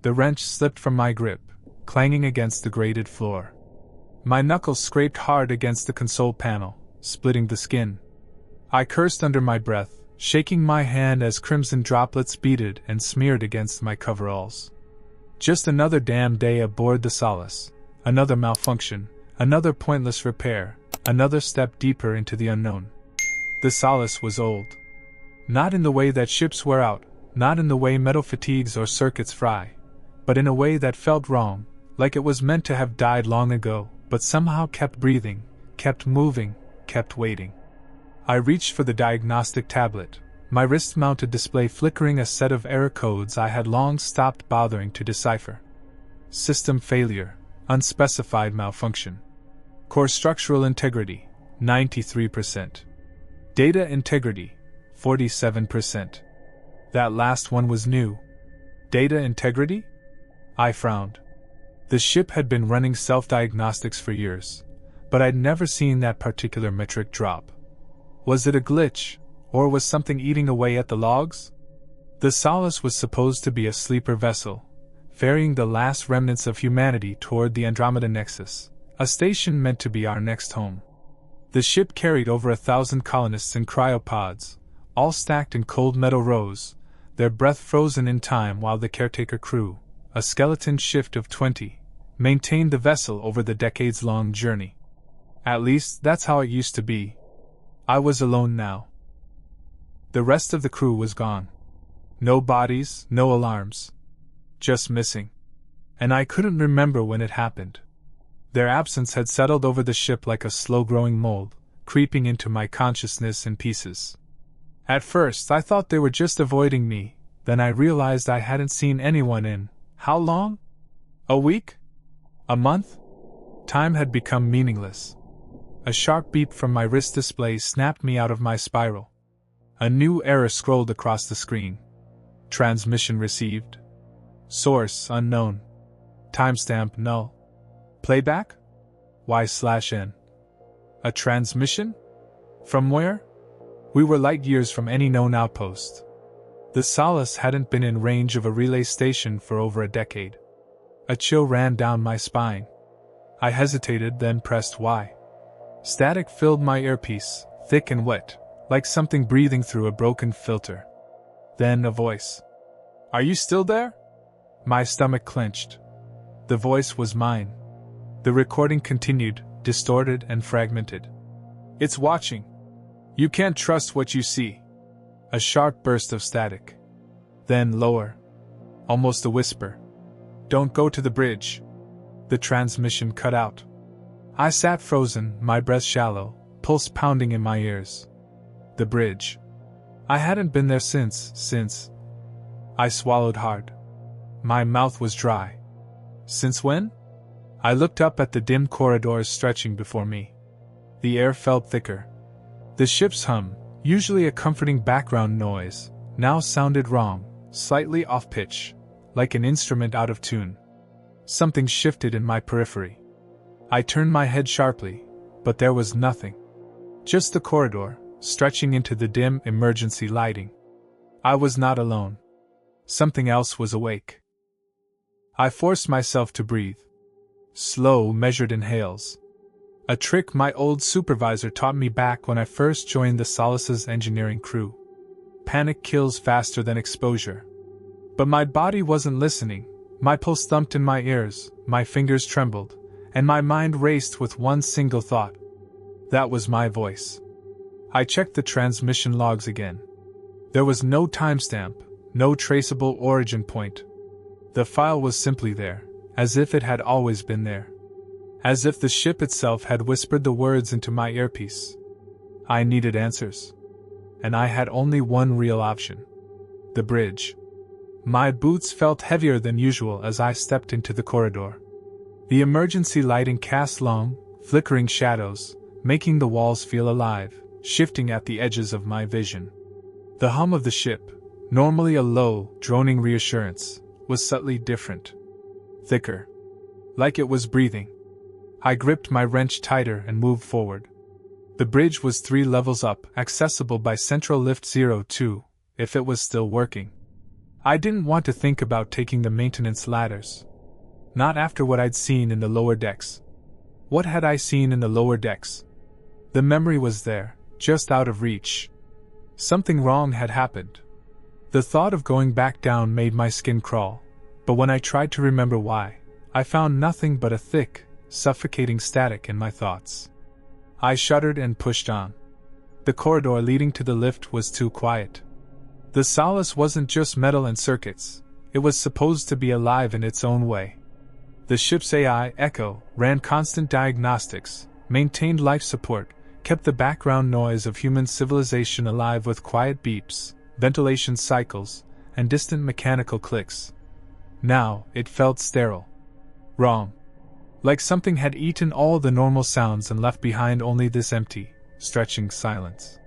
The wrench slipped from my grip, clanging against the grated floor. My knuckles scraped hard against the console panel, splitting the skin. I cursed under my breath, shaking my hand as crimson droplets beaded and smeared against my coveralls. Just another damn day aboard the Solace, another malfunction, another pointless repair, another step deeper into the unknown. The Solace was old. Not in the way that ships wear out, not in the way metal fatigues or circuits fry, but in a way that felt wrong, like it was meant to have died long ago, but somehow kept breathing, kept moving, kept waiting. I reached for the diagnostic tablet, my wrist-mounted display flickering a set of error codes I had long stopped bothering to decipher. System failure, unspecified malfunction. Core structural integrity, 93%. Data integrity, 47%. That last one was new. Data integrity? I frowned. The ship had been running self-diagnostics for years, but I'd never seen that particular metric drop. Was it a glitch, or was something eating away at the logs? The Solace was supposed to be a sleeper vessel, ferrying the last remnants of humanity toward the Andromeda Nexus, a station meant to be our next home. The ship carried over 1,000 colonists in cryopods, all stacked in cold metal rows, their breath frozen in time while the caretaker crew, a skeleton shift of 20, maintained the vessel over the decades-long journey. At least, that's how it used to be. I was alone now. The rest of the crew was gone. No bodies, no alarms. Just missing. And I couldn't remember when it happened. Their absence had settled over the ship like a slow-growing mold, creeping into my consciousness in pieces. At first, I thought they were just avoiding me, then I realized I hadn't seen anyone in, how long? A week? A month? Time had become meaningless. A sharp beep from my wrist display snapped me out of my spiral. A new error scrolled across the screen. Transmission received. Source unknown. Timestamp null. Playback? Y/N. A transmission? From where? We were light years from any known outpost. The Solace hadn't been in range of a relay station for over a decade. A chill ran down my spine. I hesitated, then pressed Y. Static filled my earpiece, thick and wet, like something breathing through a broken filter. Then a voice. "Are you still there?" My stomach clenched. The voice was mine. The recording continued, distorted and fragmented. "It's watching. You can't trust what you see." A sharp burst of static. Then lower. Almost a whisper. "Don't go to the bridge." The transmission cut out. I sat frozen, my breath shallow, pulse pounding in my ears. The bridge. I hadn't been there since. I swallowed hard. My mouth was dry. Since when? I looked up at the dim corridors stretching before me. The air felt thicker. The ship's hum, usually a comforting background noise, now sounded wrong, slightly off-pitch, like an instrument out of tune. Something shifted in my periphery. I turned my head sharply, but there was nothing. Just the corridor, stretching into the dim emergency lighting. I was not alone. Something else was awake. I forced myself to breathe. Slow, measured inhales. A trick my old supervisor taught me back when I first joined the Solace's engineering crew. Panic kills faster than exposure. But my body wasn't listening. My pulse thumped in my ears, my fingers trembled, and my mind raced with one single thought. That was my voice. I checked the transmission logs again. There was no timestamp, no traceable origin point. The file was simply there, as if it had always been there. As if the ship itself had whispered the words into my earpiece. I needed answers. And I had only one real option. The bridge. My boots felt heavier than usual as I stepped into the corridor. The emergency lighting cast long, flickering shadows, making the walls feel alive, shifting at the edges of my vision. The hum of the ship, normally a low, droning reassurance, was subtly different. Thicker. Like it was breathing. I gripped my wrench tighter and moved forward. The bridge was 3 levels up, accessible by Central Lift 02, if it was still working. I didn't want to think about taking the maintenance ladders. Not after what I'd seen in the lower decks. What had I seen in the lower decks? The memory was there, just out of reach. Something wrong had happened. The thought of going back down made my skin crawl, but when I tried to remember why, I found nothing but a thick, suffocating static in my thoughts. I shuddered and pushed on. The corridor leading to the lift was too quiet. The Solace wasn't just metal and circuits, it was supposed to be alive in its own way. The ship's AI, Echo, ran constant diagnostics, maintained life support, kept the background noise of human civilization alive with quiet beeps, ventilation cycles, and distant mechanical clicks. Now, it felt sterile. Wrong. Like something had eaten all the normal sounds and left behind only this empty, stretching silence.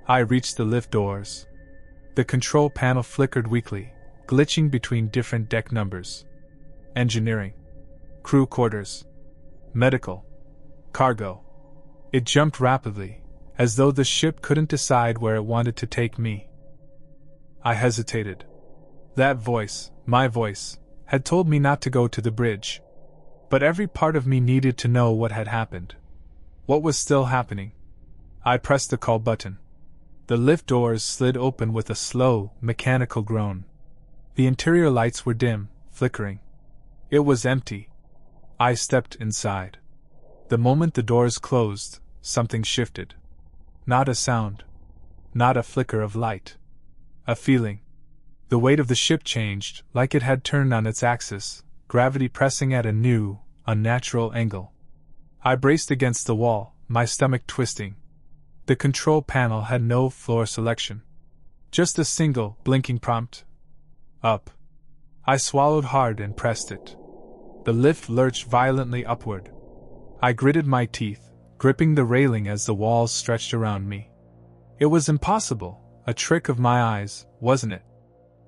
I reached the lift doors. The control panel flickered weakly, glitching between different deck numbers. Engineering. Crew quarters. Medical. Cargo. It jumped rapidly, as though the ship couldn't decide where it wanted to take me. I hesitated. That voice, my voice, had told me not to go to the bridge. But every part of me needed to know what had happened. What was still happening? I pressed the call button. The lift doors slid open with a slow, mechanical groan. The interior lights were dim, flickering. It was empty. I stepped inside. The moment the doors closed, something shifted. Not a sound. Not a flicker of light. A feeling. The weight of the ship changed, like it had turned on its axis, gravity pressing at a new, unnatural angle. I braced against the wall, my stomach twisting. The control panel had no floor selection. Just a single, blinking prompt. Up. I swallowed hard and pressed it. The lift lurched violently upward. I gritted my teeth, gripping the railing as the walls stretched around me. It was impossible, a trick of my eyes, wasn't it?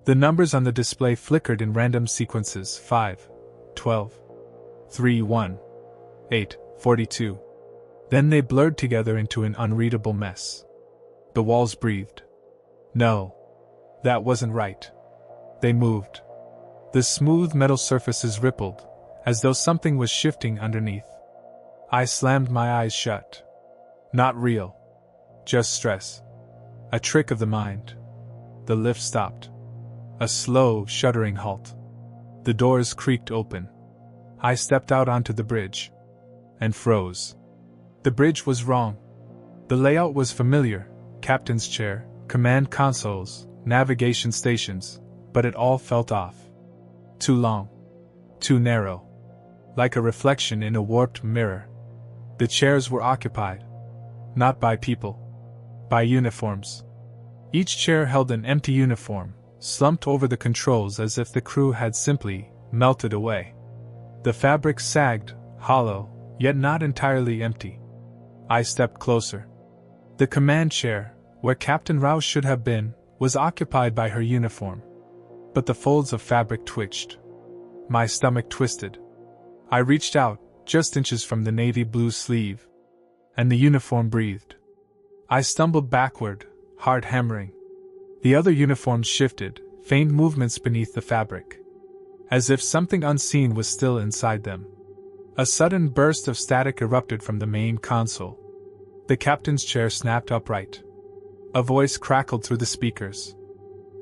The numbers on the display flickered in random sequences: 5, 12, 3, 1, 8, 42. Then they blurred together into an unreadable mess. The walls breathed. No. That wasn't right. They moved. The smooth metal surfaces rippled, as though something was shifting underneath. I slammed my eyes shut. Not real. Just stress. A trick of the mind. The lift stopped. A slow, shuddering halt. The doors creaked open. I stepped out onto the bridge. And froze. The bridge was wrong. The layout was familiar: captain's chair, command consoles, navigation stations, but it all felt off. Too long. Too narrow. Like a reflection in a warped mirror. The chairs were occupied. Not by people. By uniforms. Each chair held an empty uniform, slumped over the controls as if the crew had simply melted away. The fabric sagged, hollow, yet not entirely empty. I stepped closer. The command chair, where Captain Rouse should have been, was occupied by her uniform. But the folds of fabric twitched. My stomach twisted. I reached out, just inches from the navy blue sleeve. And the uniform breathed. I stumbled backward, heart hammering. The other uniforms shifted, faint movements beneath the fabric. As if something unseen was still inside them. A sudden burst of static erupted from the main console. The captain's chair snapped upright. A voice crackled through the speakers.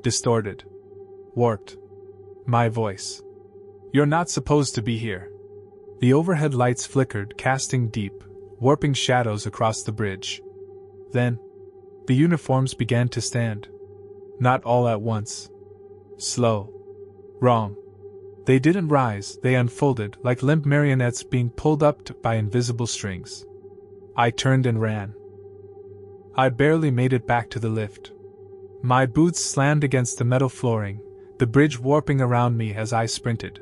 Distorted. Warped. My voice. You're not supposed to be here. The overhead lights flickered, casting deep, warping shadows across the bridge. Then, the uniforms began to stand. Not all at once. Slow. Wrong. They didn't rise, they unfolded like limp marionettes being pulled up by invisible strings. I turned and ran. I barely made it back to the lift. My boots slammed against the metal flooring, the bridge warping around me as I sprinted.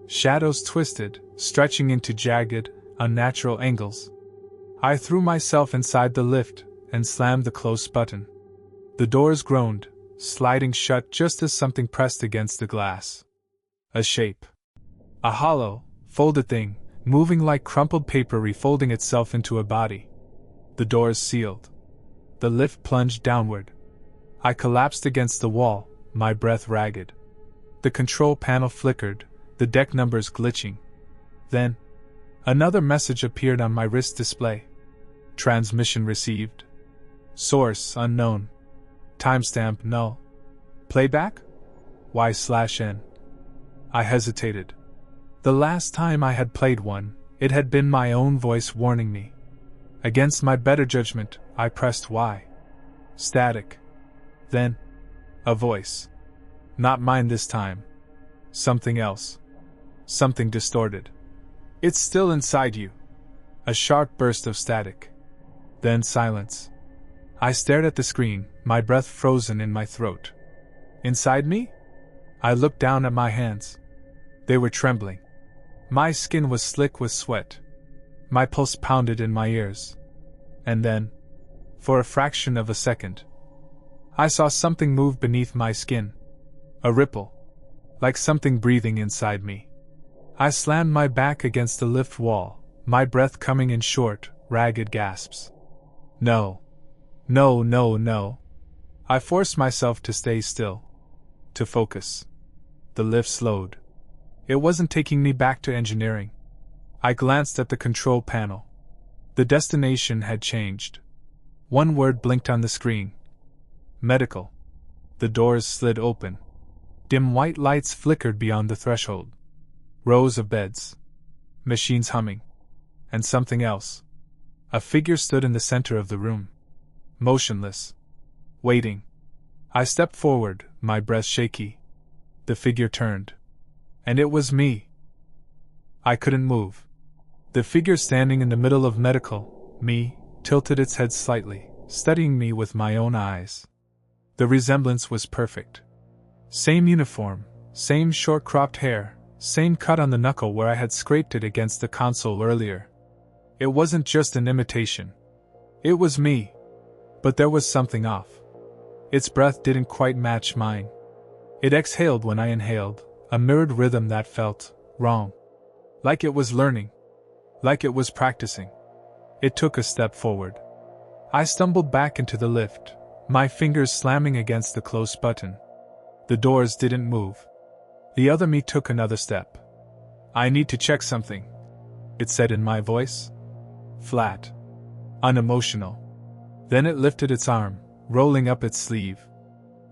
Shadows twisted, stretching into jagged, unnatural angles. I threw myself inside the lift and slammed the close button. The doors groaned, sliding shut just as something pressed against the glass. A shape. A hollow, folded thing, moving like crumpled paper refolding itself into a body. The doors sealed. The lift plunged downward. I collapsed against the wall, my breath ragged. The control panel flickered, the deck numbers glitching. Then, another message appeared on my wrist display. Transmission received. Source unknown. Timestamp null. Playback? Y/N. I hesitated. The last time I had played one, it had been my own voice warning me. Against my better judgment, I pressed Y. Static. Then, a voice. Not mine this time. Something else. Something distorted. It's still inside you. A sharp burst of static. Then silence. I stared at the screen, my breath frozen in my throat. Inside me? I looked down at my hands. They were trembling. My skin was slick with sweat. My pulse pounded in my ears. And then, for a fraction of a second, I saw something move beneath my skin. A ripple. Like something breathing inside me. I slammed my back against the lift wall, my breath coming in short, ragged gasps. No. No, no, no. I forced myself to stay still. To focus. The lift slowed. It wasn't taking me back to engineering. I glanced at the control panel. The destination had changed. One word blinked on the screen. Medical. The doors slid open. Dim white lights flickered beyond the threshold. Rows of beds. Machines humming. And something else. A figure stood in the center of the room. Motionless. Waiting. I stepped forward, my breath shaky. The figure turned. And it was me. I couldn't move. The figure standing in the middle of medical, me, tilted its head slightly, studying me with my own eyes. The resemblance was perfect. Same uniform, same short-cropped hair, same cut on the knuckle where I had scraped it against the console earlier. It wasn't just an imitation. It was me. But there was something off. Its breath didn't quite match mine. It exhaled when I inhaled, a mirrored rhythm that felt wrong. Like it was learning. Like it was practicing. It took a step forward. I stumbled back into the lift, my fingers slamming against the close button. The doors didn't move. The other me took another step. I need to check something, it said in my voice. Flat. Unemotional. Then it lifted its arm, rolling up its sleeve.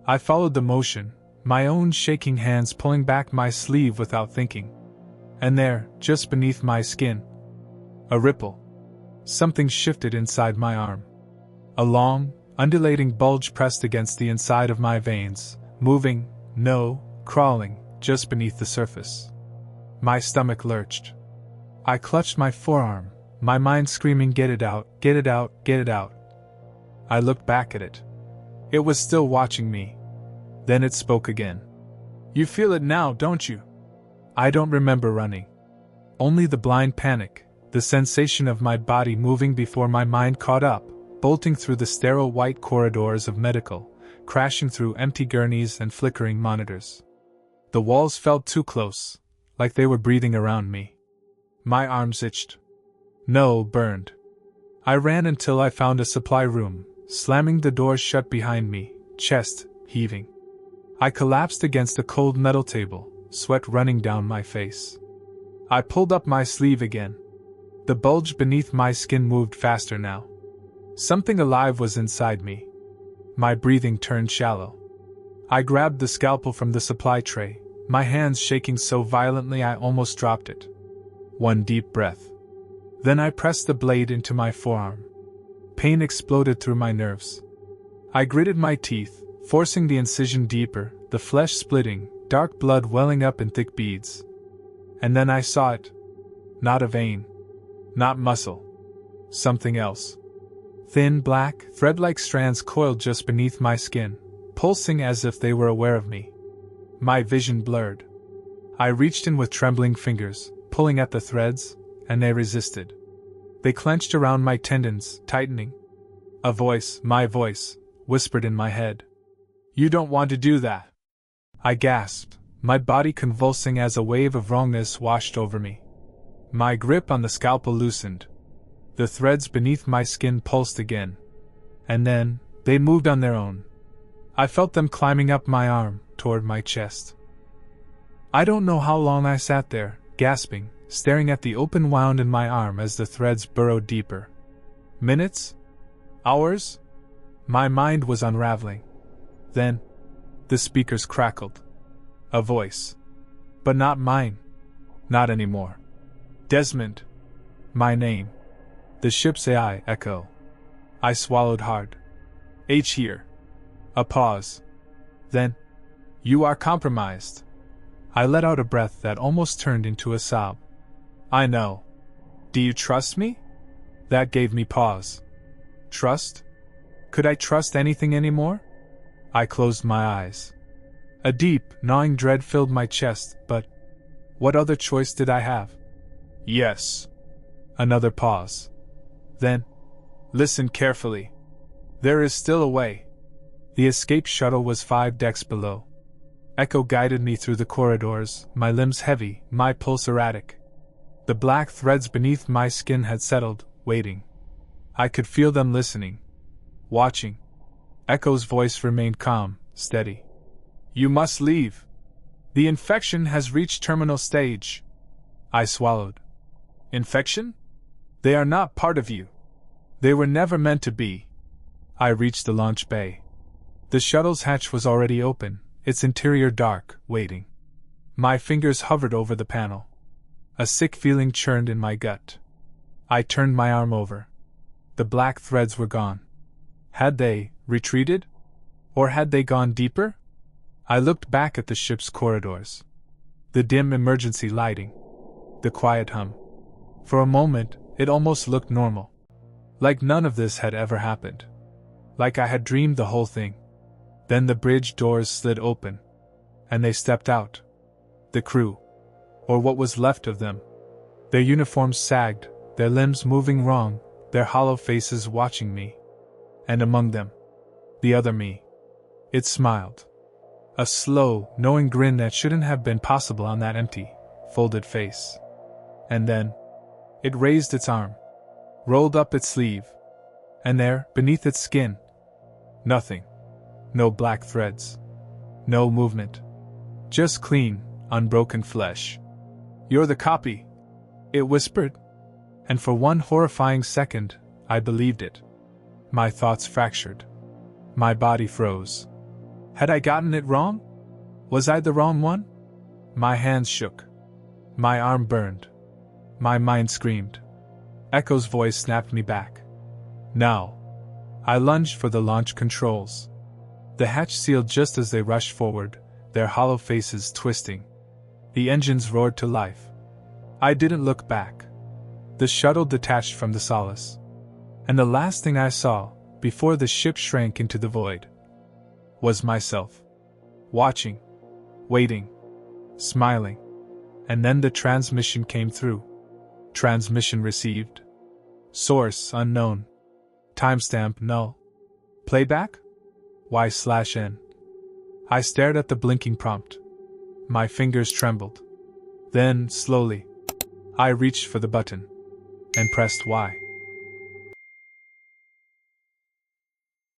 I followed the motion, my own shaking hands pulling back my sleeve without thinking. And there, just beneath my skin, a ripple. Something shifted inside my arm. A long, undulating bulge pressed against the inside of my veins, moving, no, crawling, just beneath the surface. My stomach lurched. I clutched my forearm, my mind screaming, "Get it out, get it out, get it out." I looked back at it. It was still watching me. Then it spoke again. "You feel it now, don't you?" I don't remember running. Only the blind panic, the sensation of my body moving before my mind caught up, bolting through the sterile white corridors of medical, crashing through empty gurneys and flickering monitors. The walls felt too close, like they were breathing around me. My arms itched. No, burned. I ran until I found a supply room, slamming the door shut behind me, chest heaving. I collapsed against a cold metal table, sweat running down my face. I pulled up my sleeve again. The bulge beneath my skin moved faster now. Something alive was inside me. My breathing turned shallow. I grabbed the scalpel from the supply tray, my hands shaking so violently I almost dropped it. One deep breath. Then I pressed the blade into my forearm. Pain exploded through my nerves. I gritted my teeth, forcing the incision deeper, the flesh splitting, dark blood welling up in thick beads. And then I saw it. Not a vein. Not muscle. Something else. Thin, black, thread-like strands coiled just beneath my skin, pulsing as if they were aware of me. My vision blurred. I reached in with trembling fingers, pulling at the threads, and they resisted. They clenched around my tendons, tightening. A voice, my voice, whispered in my head. "You don't want to do that." I gasped, my body convulsing as a wave of wrongness washed over me. My grip on the scalpel loosened. The threads beneath my skin pulsed again. And then, they moved on their own. I felt them climbing up my arm, toward my chest. I don't know how long I sat there, gasping, staring at the open wound in my arm as the threads burrowed deeper. Minutes? Hours? My mind was unraveling. Then, the speakers crackled. A voice. But not mine. Not anymore. Desmond. My name. The ship's AI echo. I swallowed hard. H here. A pause. Then, you are compromised. I let out a breath that almost turned into a sob. I know. Do you trust me? That gave me pause. Trust? Could I trust anything anymore? I closed my eyes. A deep, gnawing dread filled my chest, but what other choice did I have? Yes. Another pause. Then, listen carefully. There is still a way. The escape shuttle was 5 decks below. Echo guided me through the corridors, my limbs heavy, my pulse erratic. The black threads beneath my skin had settled, waiting. I could feel them listening. Watching. Echo's voice remained calm, steady. You must leave. The infection has reached terminal stage. I swallowed. Infection? They are not part of you. They were never meant to be. I reached the launch bay. The shuttle's hatch was already open, its interior dark, waiting. My fingers hovered over the panel. A sick feeling churned in my gut. I turned my arm over. The black threads were gone. Had they retreated? Or had they gone deeper? I looked back at the ship's corridors. The dim emergency lighting. The quiet hum. For a moment, it almost looked normal. Like none of this had ever happened. Like I had dreamed the whole thing. Then the bridge doors slid open. And they stepped out. The crew. Or what was left of them. Their uniforms sagged, their limbs moving wrong, their hollow faces watching me. And among them, the other me. It smiled. A slow, knowing grin that shouldn't have been possible on that empty, folded face. And then, it raised its arm, rolled up its sleeve, and there, beneath its skin, nothing. No black threads. No movement. Just clean, unbroken flesh. You're the copy, it whispered. And for one horrifying second, I believed it. My thoughts fractured. My body froze. Had I gotten it wrong? Was I the wrong one? My hands shook. My arm burned. My mind screamed. Echo's voice snapped me back. Now. I lunged for the launch controls. The hatch sealed just as they rushed forward, their hollow faces twisting. The engines roared to life. I didn't look back. The shuttle detached from the Solace. And the last thing I saw, before the ship shrank into the void, was myself. Watching. Waiting. Smiling. And then the transmission came through. Transmission received. Source unknown. Timestamp null. Playback? Y/N. I stared at the blinking prompt. My fingers trembled. Then, slowly, I reached for the button and pressed Y.